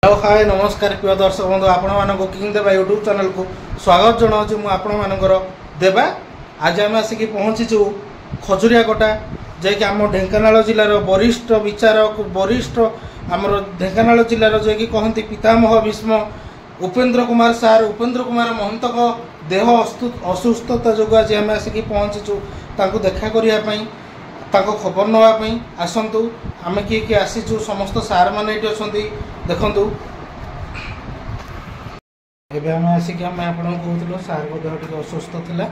Hello hi नमस्कार प्रिय दर्शक बंधु आपण किंग देवा यूट्यूब चैनल को स्वागत जनाऊँ मुझे आपण देवा आज आम आसिक पहुँचीचु खजुरियाकटा जैकि आम ढेंकानाल जिलार वरिष्ठ विचारक वरिष्ठ आमर ढेंकानाल जिलार जो कि कहती पितामह भीष्म उपेन्द्र कुमार सार उपेन्द्र कुमार महंत देह असुस्थता जो आज आम आसिक पहुँचीचु देखा करने खबर नापी आसतु आम किए आसीचु समस्त सार मैंने ये अच्छा देखु एवं आम आसिक आम आपको कहूँ सार को देह टी असुस्थ था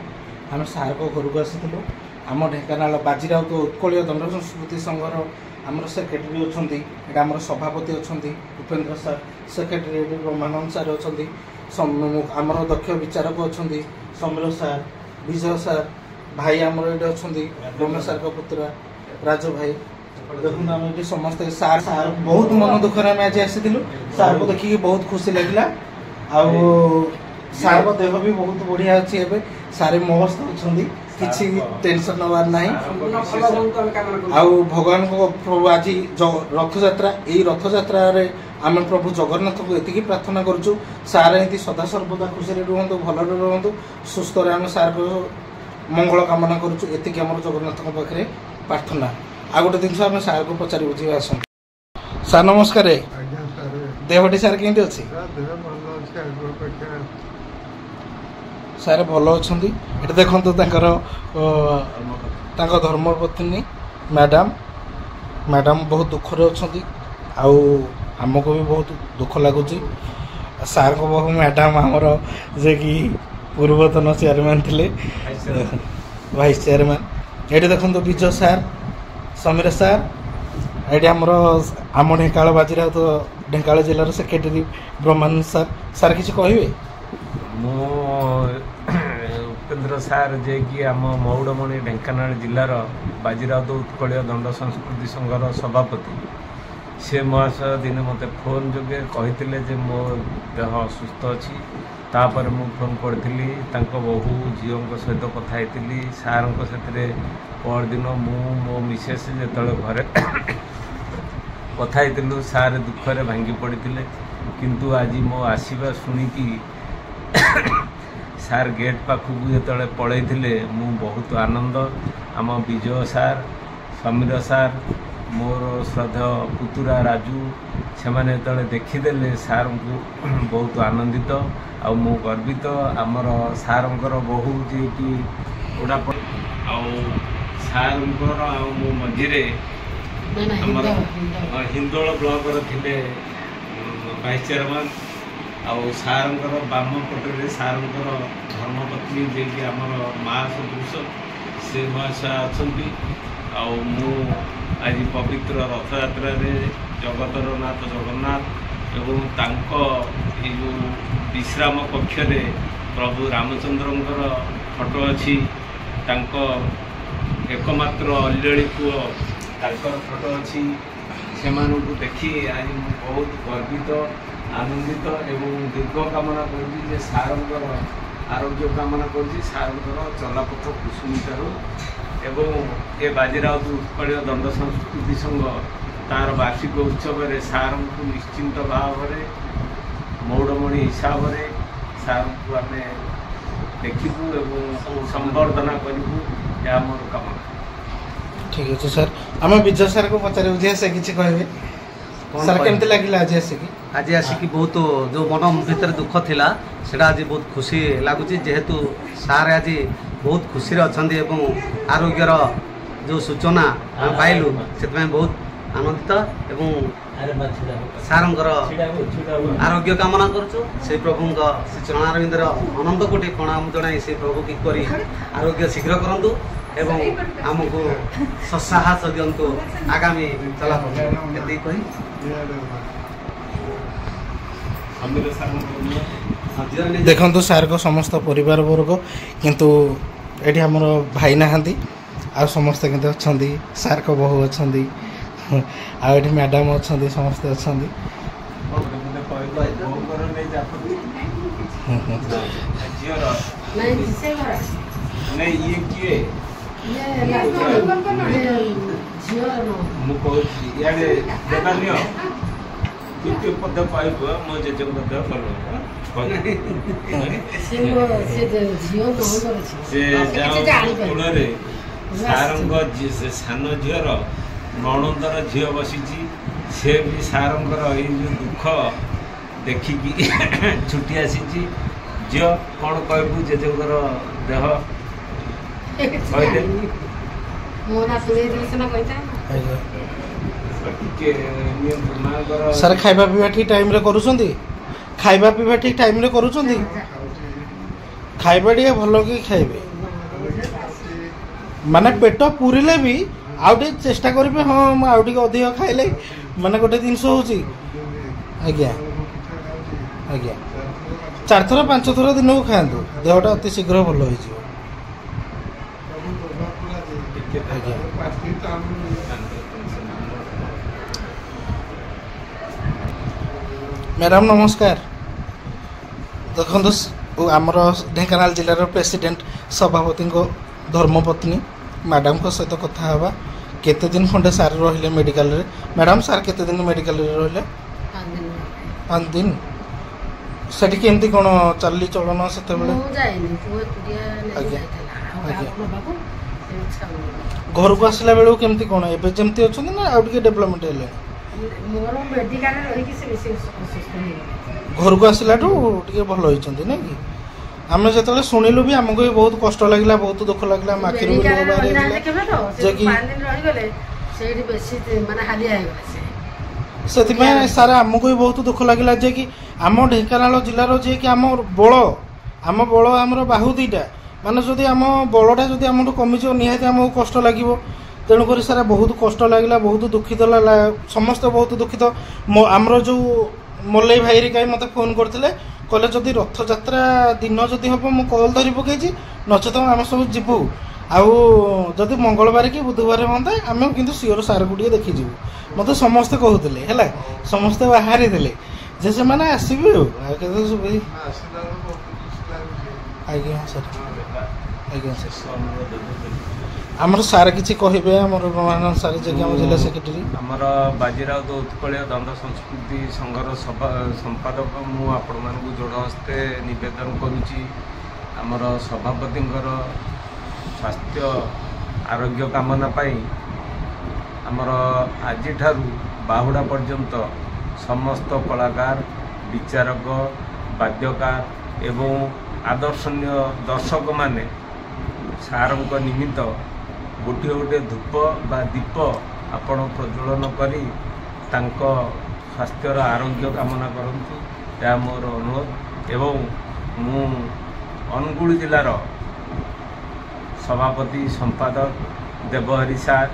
आम सार को घर को आसीलु आम ढेंकानाल बाजीराउत उत्कल दंड संस्कृति संघर आमर सेक्रेटरी अच्छा आमर सभापति अच्छा उपेन्द्र सार सेक्रेटरी ब्रह्मानंद सार अच्छा आमर दक्ष विचारक अच्छा समीर सार विजय सार भाई आमर ये अच्छा ब्रह्म सार का पुत्र राजू भाई देखो आम ये समस्त सार सार बहुत मन दुखर आम आज आसी सार को देखिए बहुत खुशी लगला सार को देह भी बहुत बढ़िया अच्छी है सारे मस्त अच्छा किसी टेंशन नवार ना भगवान को प्रभु आज रथ यात्रा यही रथ यात्रा आम प्रभु जगन्नाथ को ये प्रार्थना करुँ सार ये सदा सर्वदा खुशी रुहतु भल रुहतु सुस्थ आम सार को मंगल कामना करुँ ये आम जगन्नाथ पाखे प्रार्थना आ गोटे जिन आम सार को पचारि बुझे आस सार नमस्कार देहटी सार केमती अच्छी सारे भल अच्छा ये देखो धर्मपत्नी मैडम मैडम बहुत दुखरे अच्छा आमको भी बहुत दुख लगुच सार को बहु मैडम आमर जे कि पूर्वतन चेयरमैन थे वाइस चेयरमैन ये देखो विजय सार समीर सार ये आम ढेंकाल बाजीराव तो ढेंकाल जिलार सेक्रेटरी ब्रह्मानंद सार सार किसी कहे उपेन्द्र सार जे कि आम मौड़मणि ढेंकानाल जिलार बाजीराव उत्कल दंड संस्कृति संघर सभापति से महाशय दिन मत फोन जोगे कही मो देह असुस्थ अच्छी तापर मु फोन करी बहु झील सहित कथी सार से परदिन मो मिसेस जो घरे कथी सार दुखरे भांगी पड़ते किंतु आज मो आसवा शुणिकी सार गेट पाखक जो पलैले मु बहुत आनंद आम विजय सार समीर सार मोर श्रद्धा पुतुरा राजू से मैंने जो देखीदे सार को बहुत आनंदित आ गर्वित आमर सार बहु जे कि उड़ा सार मो मझे आमर हिंदोल ब्लॉक थे वाइस चेयरमैन सार बाम पटे सार धर्मपत्नी जे कि आमर माँ सदृश से महाशय अच्छा आज पवित्र रथ यात्रा जगतर नाथ जगन्नाथ एवं तांको जो विश्राम कक्ष प्रभु रामचंद्र फोटो अच्छी एकमात्र अल्लड़ी पुओ तांकर फोटो अच्छी से देखी आज बहुत गर्वित आनंदित एवं दीर्घ कामना कर सार आरोग्य कामना कर सार चलापथ कुसुमित हो एवं ये बाजीराव उत्कल दंड संस्कृति संघ तार वार्षिक उत्सव सार को निश्चिंत भाव मौड़मणि हिसाब से सार को आम देखू एवं संवर्धना करूँ यह मोर कामना। ठीक अच्छे सर आम विजय सार को पचार बुझे से किसी कहे सर केमती लगे आज आसिक बहुत जो मन भीतर दुख थिला सेटा आज बहुत खुशी लगुच जेहेतु सार आज बहुत खुशी अच्छा आरोग्यर जो सूचना पाइलु से बहुत आनंदित एवं सार आरोग्य कामना करुँ से प्रभु से चरणारविंदर अनंत कोटि प्रणाम जनाई से प्रभु किपरि आरोग्य शीघ्र करूँ एवं आमको सत्साहस दिंतु आगामी चलापथ देखो सार को समस्त परिवार वर्ग किंतु ये आमर भाई नहांती आ समस्ते किंतु अच्छा सार को बहु अच्छा आठ मैडम अच्छा समस्ते अच्छा ତୃତୀୟ ପଦ ପାଇବ ମୋ ଜେଜେଙ୍କ ଦେହ ଭଲ ସେ କୂଳରେ ସାରଙ୍କ ସାନ ଝିଅର ନଣନ୍ଦର ଝିଅ ବସିଛି ସେ ବି ସାରଙ୍କର ଏଇ ଯେଉଁ ଦୁଃଖ ଦେଖିକି ଛୁଟି ଆସିଛି। ଝିଅ କ'ଣ କହିବୁ ଜେଜେଙ୍କର ଦେହ କହିଲେ ସାର୍ ଖାଇବା ପିଇବା ଠିକ୍ ଟାଇମ୍ରେ କରୁଛନ୍ତି? ଖାଇବା ପିଇବା ଠିକ୍ ଟାଇମ୍ରେ କରୁଛନ୍ତି? ଖାଇବା ଟିକେ ଭଲ କି ଖାଇବେ, ମାନେ ପେଟ ପୁରିଲେ ବି ଆଉ ଟିକେ ଚେଷ୍ଟା କରିବେ। ହଁ ମୁଁ ଆଉ ଟିକେ ଅଧିକ ଖାଇଲେ ମାନେ ଗୋଟେ ଜିନିଷ ହେଉଛି ଆଜ୍ଞା ଆଜ୍ଞା 4 ଥର 5 ଥର ଦିନକୁ ଖାଆନ୍ତୁ, ଦେହଟା ଅତି ଶୀଘ୍ର ଭଲ ହେଇଯିବ। ଆଜ୍ଞା ମ୍ୟାଡ଼ାମ୍ ନମସ୍କାର। ଦେଖନ୍ତୁ ଆମର ଢେଙ୍କାନାଳ ଜିଲ୍ଲାର ପ୍ରେସିଡେଣ୍ଟ ସଭାପତିଙ୍କ ଧର୍ମପତ୍ନୀ ମ୍ୟାଡ଼ାମଙ୍କ ସହିତ କଥା ହେବା। କେତେ ଦିନ ଖଣ୍ଡେ ସାର୍ ରହିଲେ ମେଡ଼ିକାଲରେ? ମ୍ୟାଡ଼ାମ୍ ସାର୍ କେତେ ଦିନ ମେଡ଼ିକାଲରେ ରହିଲେ? 5 ଦିନ। ସେଠି କେମିତି କ'ଣ ଚାଲିଚଳନ ସେତେବେଳେ? ଆଜ୍ଞା ଆଜ୍ଞା ଘରକୁ ଆସିଲା ବେଳକୁ କେମିତି କ'ଣ ଏବେ ଯେମିତି ଅଛନ୍ତି ନା ଆଉ ଟିକେ ଡେଭଲପମେଣ୍ଟ ହେଲେ? ଘରକୁ ଆସିଲାଠୁ ଟିକେ ଭଲ ହେଇଛନ୍ତି ନାଇଁ କି? ଆମେ ଯେତେବେଳେ ଶୁଣିଲୁ ବି ଆମକୁ ବି ବହୁତ କଷ୍ଟ ଲାଗିଲା, ବହୁତ ଦୁଃଖ ଲାଗିଲା। ଆଖିରୁ ବି ଲୁହ ବାହାରିଲା ଯେ କି ସେଥିପାଇଁ ସାର୍ ଆମକୁ ବି ବହୁତ ଦୁଃଖ ଲାଗିଲା ଯେ କି ଆମ ଢେଙ୍କାନାଳ ଜିଲ୍ଲାର ଯିଏ କି ଆମ ବଳ ଆମର ବାହୁ ଦୁଇଟା, ମାନେ ଯଦି ଆମ ବଳଟା ଯଦି ଆମଠୁ କମିଯିବ ନିହାତି ଆମକୁ କଷ୍ଟ ଲାଗିବ। ତେଣୁକରି ସାର୍ ବହୁତ କଷ୍ଟ ଲାଗିଲା, ବହୁତ ଦୁଃଖିତ ଲାଗିଲା, ସମସ୍ତେ ବହୁତ ଦୁଃଖିତ। ଆମର ଯେଉଁ ମଲେଇ ଭାଇରି କାହିଁ ମୋତେ ଫୋନ୍ କରିଥିଲେ, କହିଲେ ଯଦି ରଥଯାତ୍ରା ଦିନ ଯଦି ହେବ ମୁଁ କଲ୍ ଧରି ପକେଇଛି, ନଚେତ ଆମେ ସବୁ ଯିବୁ। ଆଉ ଯଦି ମଙ୍ଗଳବାର କି ବୁଧବାର ହୁଅନ୍ତା ଆମେ କିନ୍ତୁ ସିଓର ସାର୍କୁ ଟିକେ ଦେଖିଯିବୁ। ମୋତେ ସମସ୍ତେ କହୁଥିଲେ ହେଲା, ସମସ୍ତେ ବାହାରିଥିଲେ ଯେ ସେମାନେ ଆସିବେ ଆଉ କେତେ ସୁବିଧା। ଆଜ୍ଞା ସାର୍ ଆଜ୍ଞା ସାର୍ ଆମର ସାର୍ କିଛି କହିବେ? ଆମର ରମାନନ୍ଦ ସାର୍ ଯେ ଆମ ଜିଲ୍ଲା ସେକ୍ରେଟାରୀ, ଆମର ବାଜିରାଉତ ଉତ୍କଳୀୟ ଦଣ୍ଡ ସଂସ୍କୃତି ସଂଘର ସମ୍ପାଦକ ମୁଁ ଆପଣମାନଙ୍କୁ ଯୋଡ଼ ହସ୍ତେ ନିବେଦନ କରୁଛି ଆମର ସଭାପତିଙ୍କର ସ୍ୱାସ୍ଥ୍ୟ ଆରୋଗ୍ୟ କାମନା ପାଇଁ ଆମର ଆଜିଠାରୁ ବାହୁଡ଼ା ପର୍ଯ୍ୟନ୍ତ ସମସ୍ତ କଳାକାର, ବିଚାରକ, ବାଦ୍ୟକାର ଏବଂ ଆଦର୍ଶନୀୟ ଦର୍ଶକମାନେ ସାରଙ୍କ ନିମିତ୍ତ ଗୋଟିଏ ଗୋଟିଏ ଧୂପ ବା ଦୀପ ଆପଣ ପ୍ରଜ୍ୱଳନ କରି ତାଙ୍କ ସ୍ୱାସ୍ଥ୍ୟର ଆରୋଗ୍ୟ କାମନା କରନ୍ତୁ, ଏହା ମୋର ଅନୁରୋଧ। ଏବଂ ମୁଁ ଅନୁଗୁଳ ଜିଲ୍ଲାର ସଭାପତି ସମ୍ପାଦକ ଦେବହରି ସାର୍,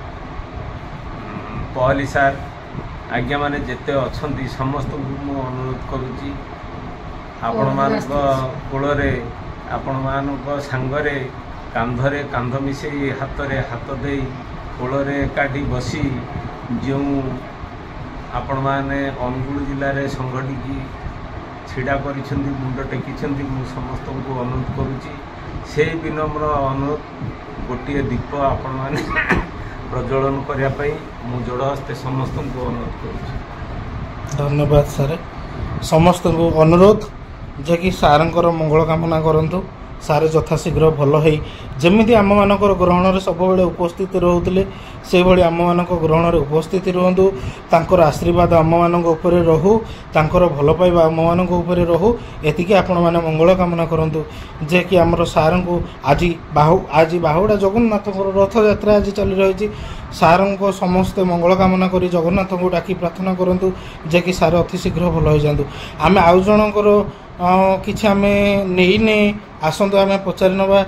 ପହଲି ସାର୍ ଆଜ୍ଞାମାନେ ଯେତେ ଅଛନ୍ତି ସମସ୍ତଙ୍କୁ ମୁଁ ଅନୁରୋଧ କରୁଛି ଆପଣମାନଙ୍କ କୋଳରେ, ଆପଣମାନଙ୍କ ସାଙ୍ଗରେ କାନ୍ଧରେ କାନ୍ଧ ମିଶାଇ ହାତରେ ହାତ ଦେଇ କୋଳରେ ଏକାଠି ବସି ଯେଉଁ ଆପଣମାନେ ଅନୁଗୁଳ ଜିଲ୍ଲାରେ ସଂଗଠିକି ଛିଡ଼ା କରିଛନ୍ତି, ମୁଣ୍ଡ ଟେକିଛନ୍ତି, ମୁଁ ସମସ୍ତଙ୍କୁ ଅନୁରୋଧ କରୁଛି ସେହି ବିନମ୍ର ଅନୁରୋଧ ଗୋଟିଏ ଦୀପ ଆପଣମାନେ ପ୍ରଜ୍ୱଳନ କରିବା ପାଇଁ ମୁଁ ଯୋଡ଼ ହସ୍ତେ ସମସ୍ତଙ୍କୁ ଅନୁରୋଧ କରୁଛି। ଧନ୍ୟବାଦ ସାର୍। ସମସ୍ତଙ୍କୁ ଅନୁରୋଧ ଯେ କି ସାର୍ଙ୍କର ମଙ୍ଗଳ କାମନା କରନ୍ତୁ। ସାର୍ ଯଥାଶୀଘ୍ର ଭଲ ହେଇ ଯେମିତି ଆମମାନଙ୍କର ଗ୍ରହଣରେ ସବୁବେଳେ ଉପସ୍ଥିତ ରହୁଥିଲେ ସେହିଭଳି ଆମମାନଙ୍କ ଗ୍ରହଣରେ ଉପସ୍ଥିତ ରୁହନ୍ତୁ। ତାଙ୍କର ଆଶୀର୍ବାଦ ଆମମାନଙ୍କ ଉପରେ ରହୁ, ତାଙ୍କର ଭଲ ପାଇବା ଆମମାନଙ୍କ ଉପରେ ରହୁ, ଏତିକି ଆପଣମାନେ ମଙ୍ଗଳ କାମନା କରନ୍ତୁ। ଯେ କି ଆମର ସାର୍ଙ୍କୁ ଆଜି ବାହୁଡ଼ା ଜଗନ୍ନାଥଙ୍କର ରଥଯାତ୍ରା ଆଜି ଚାଲି ରହିଛି। ସାର୍ଙ୍କ ସମସ୍ତେ ମଙ୍ଗଳ କାମନା କରି ଜଗନ୍ନାଥଙ୍କୁ ଡାକି ପ୍ରାର୍ଥନା କରନ୍ତୁ ଯେ କି ସାର୍ ଅତି ଶୀଘ୍ର ଭଲ ହୋଇଯାଆନ୍ତୁ। ଆମେ ଆଉ ଜଣଙ୍କର କିଛି ଆମେ ନେଇନେ ଆସନ୍ତୁ ଆମେ ପଚାରି ନେବା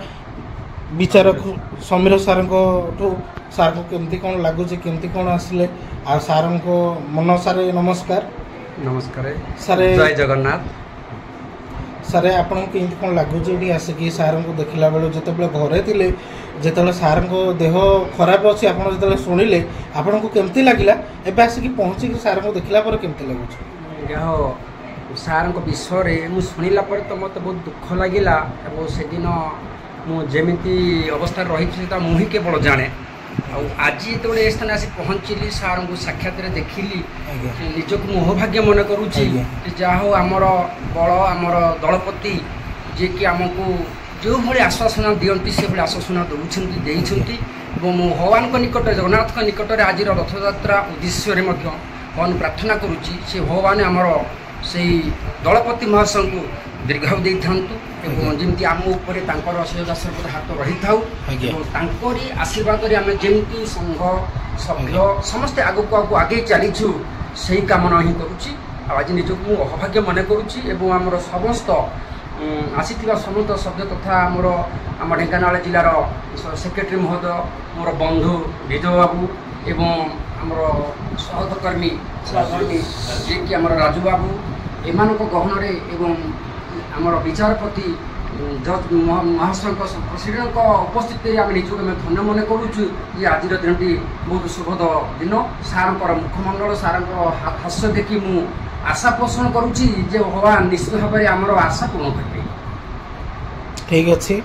ବିଚାରକ ସମୀର ସାର୍ଙ୍କଠୁ। ସାର୍ଙ୍କୁ କେମିତି କ'ଣ ଲାଗୁଛି, କେମିତି କ'ଣ ଆସିଲେ? ଆଉ ସାର୍ଙ୍କ ମନ ସାର୍ ନମସ୍କାର। ନମସ୍କାର ସାର୍, ଜୟ ଜଗନ୍ନାଥ। ସାର୍ ଆପଣଙ୍କୁ କେମିତି କ'ଣ ଲାଗୁଛି ଏଠି ଆସିକି ସାର୍ଙ୍କୁ ଦେଖିଲା ବେଳୁ? ଯେତେବେଳେ ଘରେ ଥିଲେ, ଯେତେବେଳେ ସାର୍ଙ୍କ ଦେହ ଖରାପ ଅଛି ଆପଣ ଯେତେବେଳେ ଶୁଣିଲେ ଆପଣଙ୍କୁ କେମିତି ଲାଗିଲା? ଏବେ ଆସିକି ପହଞ୍ଚିକି ସାର୍ଙ୍କୁ ଦେଖିଲା ପରେ କେମିତି ଲାଗୁଛି? ସାର୍ଙ୍କ ବିଷୟରେ ମୁଁ ଶୁଣିଲା ପରେ ତ ମୋତେ ବହୁତ ଦୁଃଖ ଲାଗିଲା ଏବଂ ସେଦିନ ମୁଁ ଯେମିତି ଅବସ୍ଥାରେ ରହିଛି ସେଟା ମୁଁ ହିଁ କେବଳ ଜାଣେ। आज जो ए स्थान आसी पहुँचली सार को साक्षात देखिली आज्ञा निजक मोहभाग्य मन करुच्ची जहा हो आमर बल आमर दलपति जे कि आमको जो भाई आश्वासना दिखती से भाई आश्वासना देते भगवान निकट जगन्नाथ निकट आज रथयात्रा उद्देश्य भगवान प्रार्थना करुच्ची से भगवान आमर से दलपति महाशय को दीर्घायु दे था जमी आम उपर सहयोग आशीर्वाद हाथ रही था आशीर्वाद आम जमी संघ सभ्य समस्ते आगक आगे आगे चलीचु से कामना ही करुच्ची आज निजक मुझे अभाग्य मन करुच्ची आमर समस्त आसी समस्त सभ्य तथा आमर आम ढेंकानाल जिलार सेक्रेटरी महोदय मोर बंधु विजय बाबू एवं आमर सहकर्मी जी कि आमर राजू बाबू एमान गहन एवं आमर विचारपति जज महाशय प्रेसिडेंट उपस्थित आम निजक धन्य मन करुचु ये आज दिन बहुत शुभद दिन सार मुखमंडल सार हास्य देखी मु आशा पोषण करुच्ची भगवान निश्चित भाव में आमर आशा पूर्ण करेंगे। ठीक अच्छे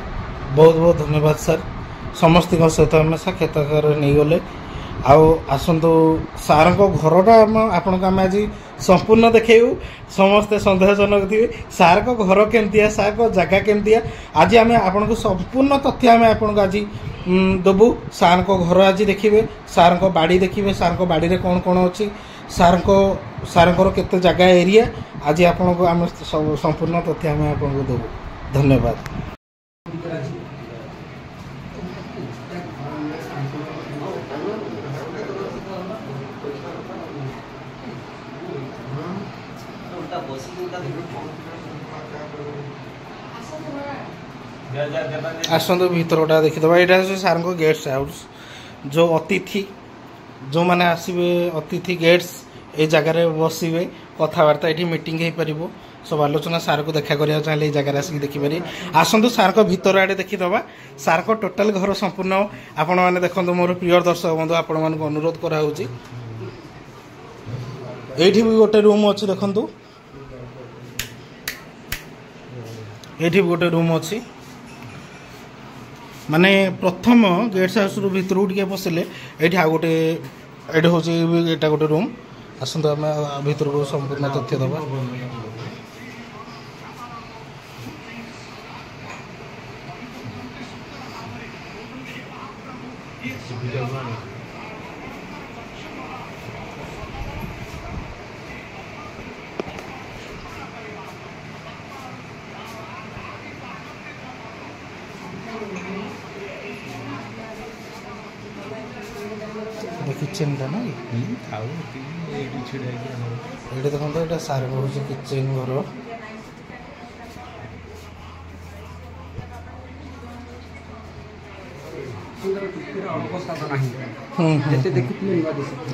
बहुत बहुत धन्यवाद सर समस्त सहित आम साक्षात्कार नहीं गले आसतु सार घरटा आपण को आम आज संपूर्ण देखेबू समस्ते सन्देहजनक थे सार को घर केमती सार को जगह केमती आज आम आपण को संपूर्ण तथ्य आम आपण को आज देबू सार को घर आज देखिए सार को बाड़ी देखिए सार को बाड़ी रे कौन कौन अच्छी सार केते जगह एरिया आज आपण को आम संपूर्ण तथ्य आम आपण को देबू धन्यवाद। आसतु भीतरटा देखीदे यहाँ सार को गेस्ट हाउस जो अतिथि जो मैंने आसवे अतिथि गेट्स ये जगार बसवे कथबार्ता ये मीटिंग हो पार सब आलोचना सार को देखा करा चाहिए जगह आसिक देखिपारे आसतु सार को भीतर आड़े देखीदबा सार को टोटाल घर संपूर्ण आपण मैंने देखो मोर प्रिय दर्शक बंधु आपण मान अनुरोध कराऊँ ये भी गोटे रूम अच्छी देखु ये भी गोटे रूम अच्छी माने प्रथम गेट्स हाउस रु भीतर टे पशिले ये आ गोटे ये हूँ यहाँ गोटे रूम आसतु आम भीतर को संपूर्ण तथ्य दबा किचन टा ना ये देखो ये सार हूँ किचेन घर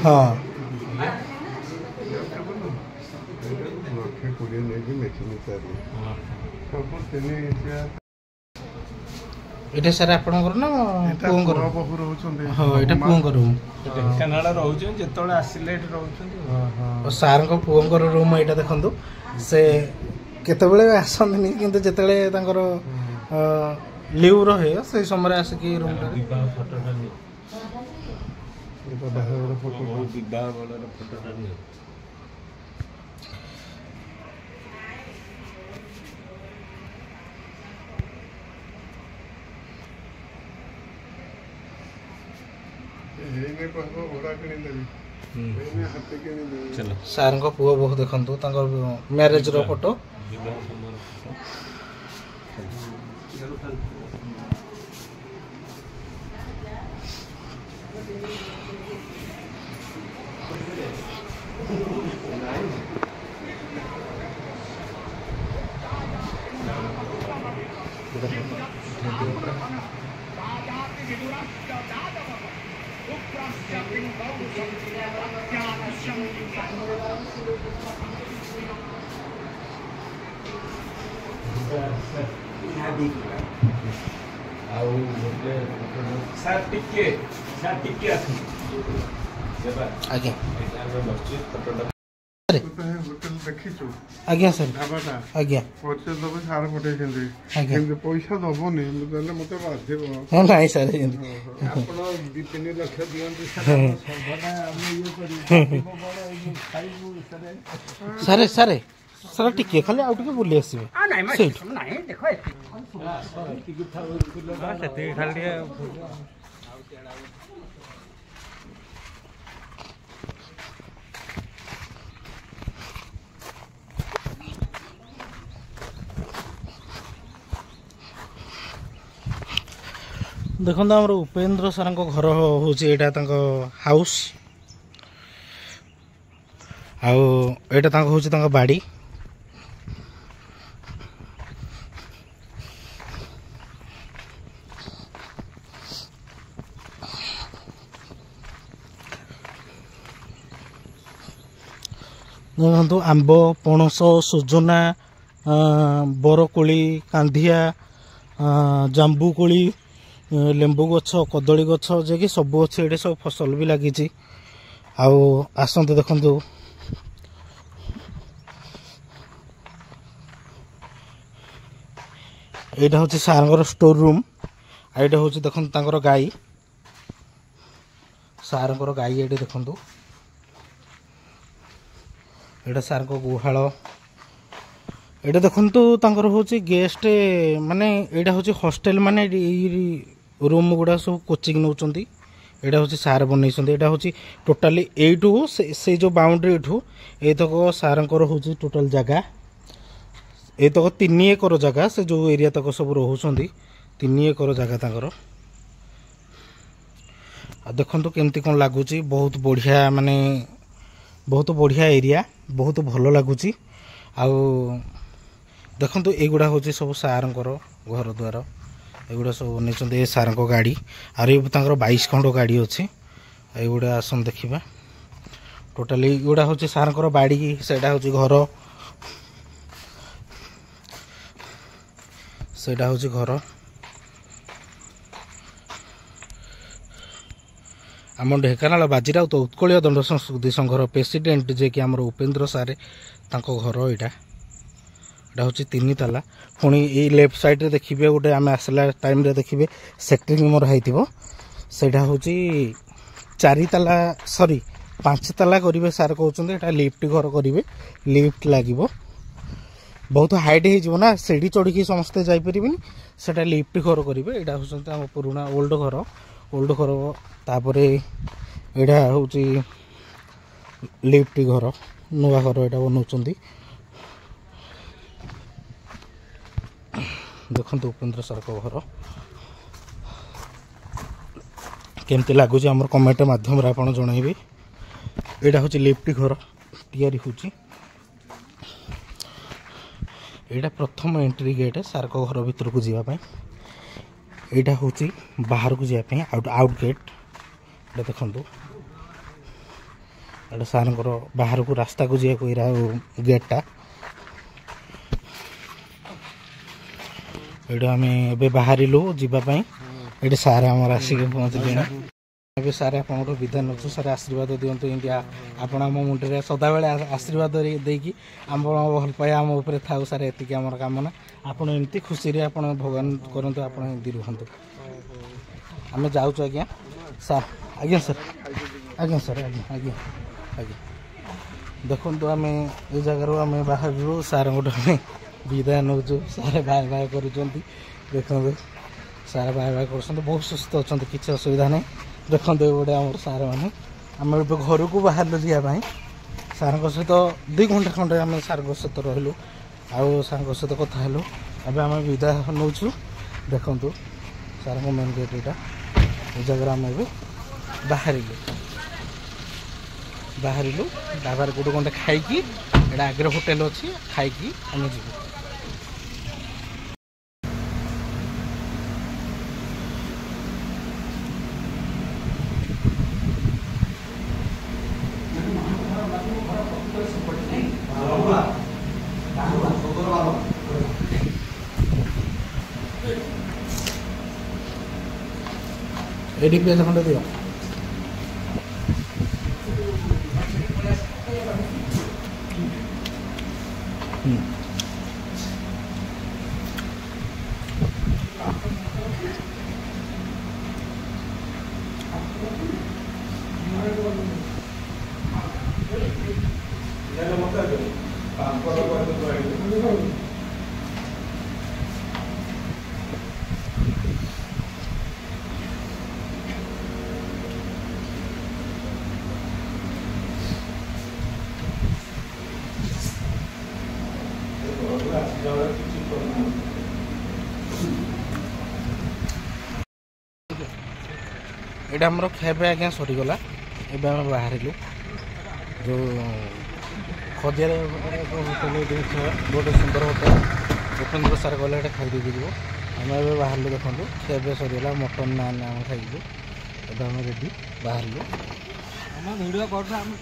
हाँ ये सर आपणकर ना पुओंकर हाँ ये पुओंकर रूम ढेंकानाल रोचन जिते आसिले रोचन सार को पुओंकर रूम यहाँ देखु से केतबेले आसंतनी किंतु जिते लिव रहे से समय आसिक रूम सार को पुओ बहुत देखु मैरेज रो फोटो आगे ହୋଟେଲ ଦେଖିଛୁ ଆଜ୍ଞା ସାର୍ ଢାବାଟା ଆଜ୍ଞା ପଇସା ଦେବେ ସାର୍ ପଠେଇଛନ୍ତି ଆଜ୍ଞା କିନ୍ତୁ ପଇସା ଦବନି ମୁଁ କହିଲେ ମତେ ବାଧିବ ନାଇଁ ସାର୍ ଆପଣ 2-3 ଲକ୍ଷ ଦିଅନ୍ତୁ ସର୍ବଦା ଆମେ ଇଏ କରିବୁ ଖାଇବୁ ସାରେ ସାରେ ସାର୍ ଟିକେ ଖାଲି ଆଉ ଟିକେ ବୁଲି ଆସିବେ ସେଇଠୁ ନାଇଁ ଦେଖ ସେତିକି ଖାଲି ଟିକେ ଦେଖନ୍ତୁ ଆମର ଉପେନ୍ଦ୍ର ସାର୍ଙ୍କ ଘର ହେଉଛି ଏଇଟା ତାଙ୍କ ହାଉସ୍ ଆଉ ଏଇଟା ତାଙ୍କ ହେଉଛି ତାଙ୍କ ବାଡ଼ି ଦେଖନ୍ତୁ ଆମ୍ବ ପଣସ ସଜନା ବରକୋଳି କାନ୍ଧିଆ ଜାମ୍ବୁକୋଳି ଲେମ୍ବୁ ଗଛ କଦଳୀ ଗଛ ଯେ କି ସବୁ ଅଛି ଏଠି ସବୁ ଫସଲ ବି ଲାଗିଛି ଆଉ ଆସନ୍ତୁ ଦେଖନ୍ତୁ ଏଇଟା ହେଉଛି ସାର୍ଙ୍କର ଷ୍ଟୋର ରୁମ୍ ଆଉ ଏଇଟା ହେଉଛି ଦେଖନ୍ତୁ ତାଙ୍କର ଗାଈ ସାର୍ଙ୍କର ଗାଈ ଏଠି ଦେଖନ୍ତୁ ଏଇଟା ସାର୍ଙ୍କ ଗୁହାଳ ଏଇଟା ଦେଖନ୍ତୁ ତାଙ୍କର ହେଉଛି ଗେଷ୍ଟ ମାନେ ଏଇଟା ହେଉଛି ହଷ୍ଟେଲ ମାନେ ଏଇ ରୁମ୍ ଗୁଡ଼ା ସବୁ କୋଚିଂ ନେଉଛନ୍ତି ଏଇଟା ହେଉଛି ସାର୍ ବନେଇଛନ୍ତି ଏଇଟା ହେଉଛି ଟୋଟାଲି ଏଇଠୁ ସେଇ ଯେଉଁ ବାଉଣ୍ଡ୍ରି ଏଠୁ ଏଇତକ ସାର୍ଙ୍କର ହେଉଛି ଟୋଟାଲ ଜାଗା ଏଇତକ 3 ଏକର ଜାଗା ସେ ଯେଉଁ ଏରିଆ ତକ ସବୁ ରହୁଛନ୍ତି 3 ଏକର ଜାଗା ତାଙ୍କର ଆଉ ଦେଖନ୍ତୁ କେମିତି କ'ଣ ଲାଗୁଛି ବହୁତ ବଢ଼ିଆ ମାନେ ବହୁତ ବଢ଼ିଆ ଏରିଆ ବହୁତ ଭଲ ଲାଗୁଛି ଆଉ ଦେଖନ୍ତୁ ଏଇଗୁଡ଼ା ହେଉଛି ସବୁ ସାର୍ଙ୍କର ଘର ଦ୍ୱାର ଏଗୁଡ଼ା ସବୁ ବନେଇଛନ୍ତି ଏ ସାର୍ଙ୍କ ଗାଡ଼ି ଆହୁରି ତାଙ୍କର 22 ଖଣ୍ଡ ଗାଡ଼ି ଅଛି ଏଇଗୁଡ଼ା ଆସନ୍ତୁ ଦେଖିବା ଟୋଟାଲି ଏଗୁଡ଼ା ହେଉଛି ସାର୍ଙ୍କର ବାଡ଼ି ସେଇଟା ହେଉଛି ଘର ସେଇଟା ହେଉଛି ଘର ଆମ ଢେଙ୍କାନାଳ ବାଜିରାଉତ ଉତ୍କଳୀୟ ଦଣ୍ଡ ସଂସ୍କୃତି ସଂଘର ପ୍ରେସିଡେଣ୍ଟ ଯିଏକି ଆମର ଉପେନ୍ଦ୍ର ସାର୍ ତାଙ୍କ ଘର ଏଇଟା ହେଉଛି 3 ତାଲା ପୁଣି ଏଇ ଲେଫ୍ଟ ସାଇଡ଼୍ରେ ଦେଖିବେ ଗୋଟେ ଆମେ ଆସିଲା ଟାଇମ୍ରେ ଦେଖିବେ ସେଟ୍ରିଂ ମୋର ହେଇଥିବ ସେଇଟା ହେଉଛି 4 ତାଲା ସରି 5 ତାଲା କରିବେ ସାର୍ କହୁଛନ୍ତି ଏଇଟା ଲିଫ୍ଟ ଘର କରିବେ ଲିଫ୍ଟ ଲାଗିବ ବହୁତ ହାଇଟ୍ ହେଇଯିବ ନା ସିଡ଼ି ଚଢ଼ିକି ସମସ୍ତେ ଯାଇପାରିବେନି ସେଇଟା ଲିଫ୍ଟ ଘର କରିବେ ଏଇଟା ହେଉଛନ୍ତି ଆମ ପୁରୁଣା ଓଲ୍ଡ ଘର ତାପରେ ଏଇଟା ହେଉଛି ଲିଫ୍ଟ ଘର ନୂଆ ଘର ଏଇଟା ବନାଉଛନ୍ତି ଦେଖନ୍ତୁ ଉପେନ୍ଦ୍ର ସାର୍ଙ୍କ ଘର କେମିତି ଲାଗୁଛି ଆମର କମେଣ୍ଟ ମାଧ୍ୟମରେ ଆପଣ ଜଣାଇବେ ଏଇଟା ହେଉଛି ଲିଫ୍ଟ ଘର ତିଆରି ହେଉଛି ଏଇଟା ପ୍ରଥମ ଏଣ୍ଟ୍ରି ଗେଟ୍ ସାର୍ଙ୍କ ଘର ଭିତରକୁ ଯିବା ପାଇଁ ଏଇଟା ହେଉଛି ବାହାରକୁ ଯିବା ପାଇଁ ଆଉଟ୍ ଗେଟ୍ ଏଇଟା ଦେଖନ୍ତୁ ଏଇଟା ସାର୍ଙ୍କର ବାହାରକୁ ରାସ୍ତାକୁ ଯିବାକୁ ଏଇଟା ଗେଟ୍ଟା ଏଇଟା ଆମେ ଏବେ ବାହାରିଲୁ ଯିବା ପାଇଁ ଏଇଠି ସାର୍ ଆମର ଆସିକି ପହଞ୍ଚିଲେଣି ଏବେ ସାର୍ ଆପଣଙ୍କର ବିଦାୟ ନେଉଛୁ ସାର୍ ଆଶୀର୍ବାଦ ଦିଅନ୍ତୁ ଇଣ୍ଡିଆ ଆପଣ ଆମ ମୁଣ୍ଡରେ ସଦାବେଳେ ଆଶୀର୍ବାଦ ଦେଇକି ଆପଣ ଭଲ ପାଇବା ଆମ ଉପରେ ଥାଉ ସାର୍ ଏତିକି ଆମର କାମନା ଆପଣ ଏମିତି ଖୁସିରେ ଆପଣ ଭଗବାନ କରନ୍ତୁ ଆପଣ ଏମିତି ରୁହନ୍ତୁ ଆମେ ଯାଉଛୁ ଆଜ୍ଞା ସାର୍ ଆଜ୍ଞା ସାର୍ ଆଜ୍ଞା ସାର୍ ଆଜ୍ଞା ଆଜ୍ଞା ଆଜ୍ଞା ଦେଖନ୍ତୁ ଆମେ ଏ ଜାଗାରୁ ଆମେ ବାହାରିଲୁ ସାର୍ଙ୍କଠୁ ଆମେ ବିଦାୟ ନେଉଛୁ ସାର୍ ବାଏ ବାଏ କରୁଛନ୍ତି ଦେଖନ୍ତୁ ସାର୍ ବାଏ ବାଏ କରୁଛନ୍ତି ବହୁତ ସୁସ୍ଥ ଅଛନ୍ତି କିଛି ଅସୁବିଧା ନାହିଁ ଦେଖନ୍ତୁ ଏଗୁଡ଼େ ଆମର ସାର୍ ମାନେ ଆମେ ଏବେ ଘରକୁ ବାହାରିଲୁ ଯିବା ପାଇଁ ସାର୍ଙ୍କ ସହିତ 2 ଘଣ୍ଟା ଖଣ୍ଡେ ଆମେ ସାର୍ଙ୍କ ସହିତ ରହିଲୁ ଆଉ ସାର୍ଙ୍କ ସହିତ କଥା ହେଲୁ ଏବେ ଆମେ ବିଦାୟ ନେଉଛୁ ଦେଖନ୍ତୁ ସାର୍ଙ୍କ ମେନ୍ ଗେଟ୍ ଏଇଟା ଏ ଜାଗାରେ ଆମେ ଏବେ ବାହାରିଲୁ ଢାବାରେ ଗୋଟେ ଘଣ୍ଟା ଖାଇକି ଏଇଟା ଆଗରେ ହୋଟେଲ ଅଛି ଖାଇକି ଆମେ ଯିବୁ ଏଠି ପିଆଜ ଖଣ୍ଡେ ଦିଅ এটা আমার খেবে আজ্ঞা সরিগলা ଏବେ ଆମେ ବାହାରିଲୁ ଯେଉଁ ଖୋଜିଆରେ ହୋଟେଲ ଜିନିଷ ଗୋଟେ ସୁନ୍ଦର ହୋଟେଲ ଉପେନ୍ଦ୍ର ସାର୍ ଗଲେ ଏଇଟା ଖାଇଦେଇକି ଯିବ ଆମେ ଏବେ ବାହାରିଲୁ ଦେଖନ୍ତୁ ଖିଆପିଆ ସରିଗଲା ମଟନ୍ ନାନ୍ ଆମେ ଖାଇଛୁ ଏବେ ଆମେ ରେଡ଼ି ବାହାରିଲୁ ଆମ ଭିଡ଼ିଓ କରୁଛୁ ଆମେ